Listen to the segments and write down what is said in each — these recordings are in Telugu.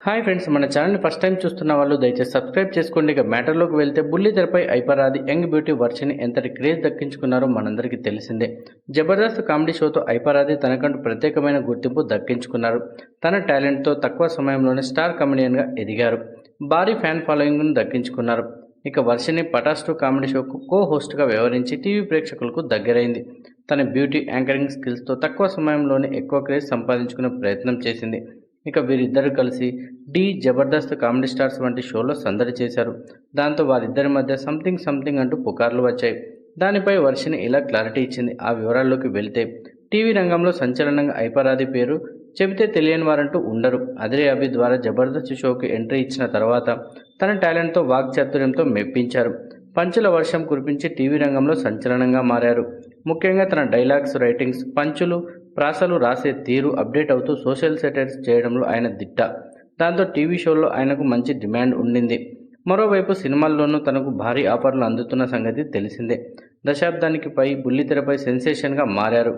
హాయ్ ఫ్రెండ్స్, మన ఛానల్ని ఫస్ట్ టైం చూస్తున్న వాళ్ళు దయచేసి సబ్స్క్రైబ్ చేసుకోండి. ఇక మ్యాటర్లోకి వెళ్తే బుల్లితెరపై ఐపరాది యంగ్ బ్యూటీ వర్షిని ఎంతటి క్రేజ్ దక్కించుకున్నారో మనందరికీ తెలిసిందే. జబర్దస్త్ కామెడీ షోతో ఐపరాది తనకంటూ ప్రత్యేకమైన గుర్తింపు దక్కించుకున్నారు. తన టాలెంట్తో తక్కువ సమయంలోనే స్టార్ కమెడియన్గా ఎదిగారు. భారీ ఫ్యాన్ ఫాలోయింగ్ను దక్కించుకున్నారు. ఇక వర్షిని పటాస్ 2 కామెడీ షోకు కో హోస్ట్గా వ్యవహరించి టీవీ ప్రేక్షకులకు దగ్గరైంది. తన బ్యూటీ యాంకరింగ్ స్కిల్స్తో తక్కువ సమయంలోనే ఎక్కువ క్రేజ్ సంపాదించుకునే ప్రయత్నం చేసింది. ఇక వీరిద్దరు కలిసి డి జబర్దస్త్ కామెడీ స్టార్స్ వంటి షోలో సందడి చేశారు. దాంతో వారిద్దరి మధ్య సంథింగ్ అంటూ పుకార్లు వచ్చాయి. దానిపై వర్షిని ఇలా క్లారిటీ ఇచ్చింది. ఆ వివరాల్లోకి వెళ్తే, టీవీ రంగంలో సంచలనంగా ఐపరాది పేరు చెబితే తెలియని వారంటూ ఉండరు. అదిరే అభి ద్వారా జబర్దస్త్ షోకి ఎంట్రీ ఇచ్చిన తర్వాత తన టాలెంట్తో వాక్చాతుర్యంతో మెప్పించారు. పంచుల వర్షం కురిపించి టీవీ రంగంలో సంచలనంగా మారారు. ముఖ్యంగా తన డైలాగ్స్ రైటింగ్స్, పంచులు, ప్రాసలు రాసే తీరు అప్డేట్ అవుతూ సోషల్ సెటైర్స్ చేయడంలో ఆయన దిట్ట. దాంతో టీవీ షోల్లో ఆయనకు మంచి డిమాండ్ ఉండింది. మరోవైపు సినిమాల్లోనూ తనకు భారీ ఆఫర్లు అందుతున్న సంగతి తెలిసిందే. దశాబ్దానికి పై బుల్లితెరపై సెన్సేషన్గా మారారు.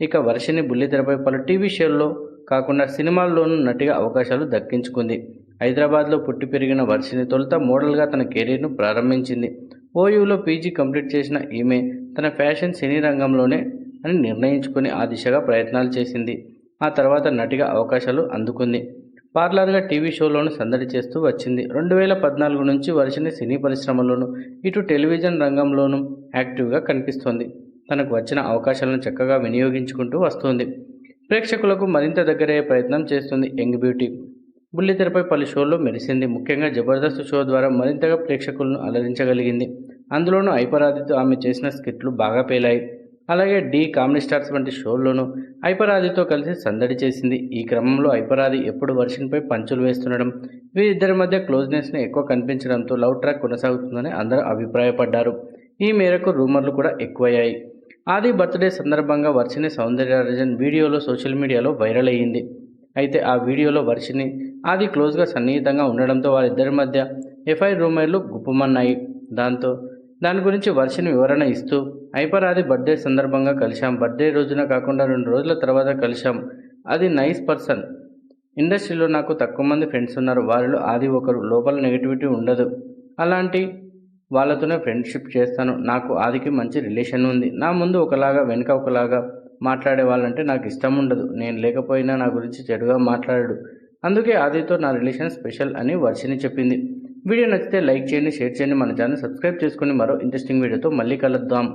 ఇక వర్షిని బుల్లితెరపై పలు టీవీ షోల్లో కాకుండా సినిమాల్లోనూ నటిగా అవకాశాలు దక్కించుకుంది. హైదరాబాద్లో పుట్టి పెరిగిన వర్షిని తొలుత మోడల్గా తన కెరీర్ను ప్రారంభించింది. ఓయూలో పీజీ కంప్లీట్ చేసిన ఈమె తన ఫ్యాషన్ సినీ రంగంలోనే అని నిర్ణయించుకుని ఆ దిశగా ప్రయత్నాలు చేసింది. ఆ తర్వాత నటిగా అవకాశాలు అందుకుంది. పార్లర్గా టీవీ షోలోనూ సందడి చేస్తూ వచ్చింది. 2014 నుంచి వర్షిని సినీ పరిశ్రమలోనూ ఇటు టెలివిజన్ రంగంలోనూ యాక్టివ్గా కనిపిస్తోంది. తనకు వచ్చిన అవకాశాలను చక్కగా వినియోగించుకుంటూ వస్తోంది. ప్రేక్షకులకు మరింత దగ్గరయ్యే ప్రయత్నం చేస్తుంది యంగ్ బ్యూటీ. బుల్లితెరపై పలు షోల్లో మెరిసింది. ముఖ్యంగా జబర్దస్త్ షో ద్వారా మరింతగా ప్రేక్షకులను అలరించగలిగింది. అందులోనూ ఐపరాదితో ఆమె చేసిన స్కిట్లు బాగా పేలాయి. అలాగే డి కామెడీ స్టార్స్ వంటి షోల్లోనూ ఐపరాదితో కలిసి సందడి చేసింది. ఈ క్రమంలో ఐపరాది ఎప్పుడు వర్షన్పై పంచులు వేస్తుండడం, వీరిద్దరి మధ్య క్లోజ్నెస్ని ఎక్కువ కనిపించడంతో లవ్ ట్రాక్ కొనసాగుతుందని అందరూ అభిప్రాయపడ్డారు. ఈ మేరకు రూమర్లు కూడా ఎక్కువయ్యాయి. ఆది బర్త్డే సందర్భంగా వర్షిని సౌందర్యరాజన్ వీడియోలో సోషల్ మీడియాలో వైరల్ అయ్యింది. అయితే ఆ వీడియోలో వర్షిని ఆది క్లోజ్గా సన్నిహితంగా ఉండడంతో వారిద్దరి మధ్య ఎఫ్ఐఆర్ రూమర్లు గుప్పమన్నాయి. దాని గురించి వర్షిని వివరణ ఇస్తూ, ఐపరాది బర్త్డే సందర్భంగా కలిశాం. బర్త్డే రోజున కాకుండా 2 రోజుల తర్వాత కలిశాం. అది నైస్ పర్సన్. ఇండస్ట్రీలో నాకు తక్కువ మంది ఫ్రెండ్స్ ఉన్నారు. వారిలో ఆది ఒకరు. లోపల నెగిటివిటీ ఉండదు. అలాంటి వాళ్ళతోనే ఫ్రెండ్షిప్ చేస్తాను. నాకు ఆదికి మంచి రిలేషన్ ఉంది. నా ముందు ఒకలాగా వెనుక ఒకలాగా మాట్లాడే వాళ్ళంటే నాకు ఇష్టం ఉండదు. నేను లేకపోయినా నా గురించి చెడుగా మాట్లాడాడు. అందుకే ఆదితో నా రిలేషన్ స్పెషల్ అని వర్షిని చెప్పింది. వీడియో నచ్చితే లైక్ చేయండి, షేర్ చేయండి. మన ఛానల్ సబ్స్క్రైబ్ చేసుకుని మరో ఇంట్రెస్టింగ్ వీడియోతో మళ్ళీ కలుద్దాం.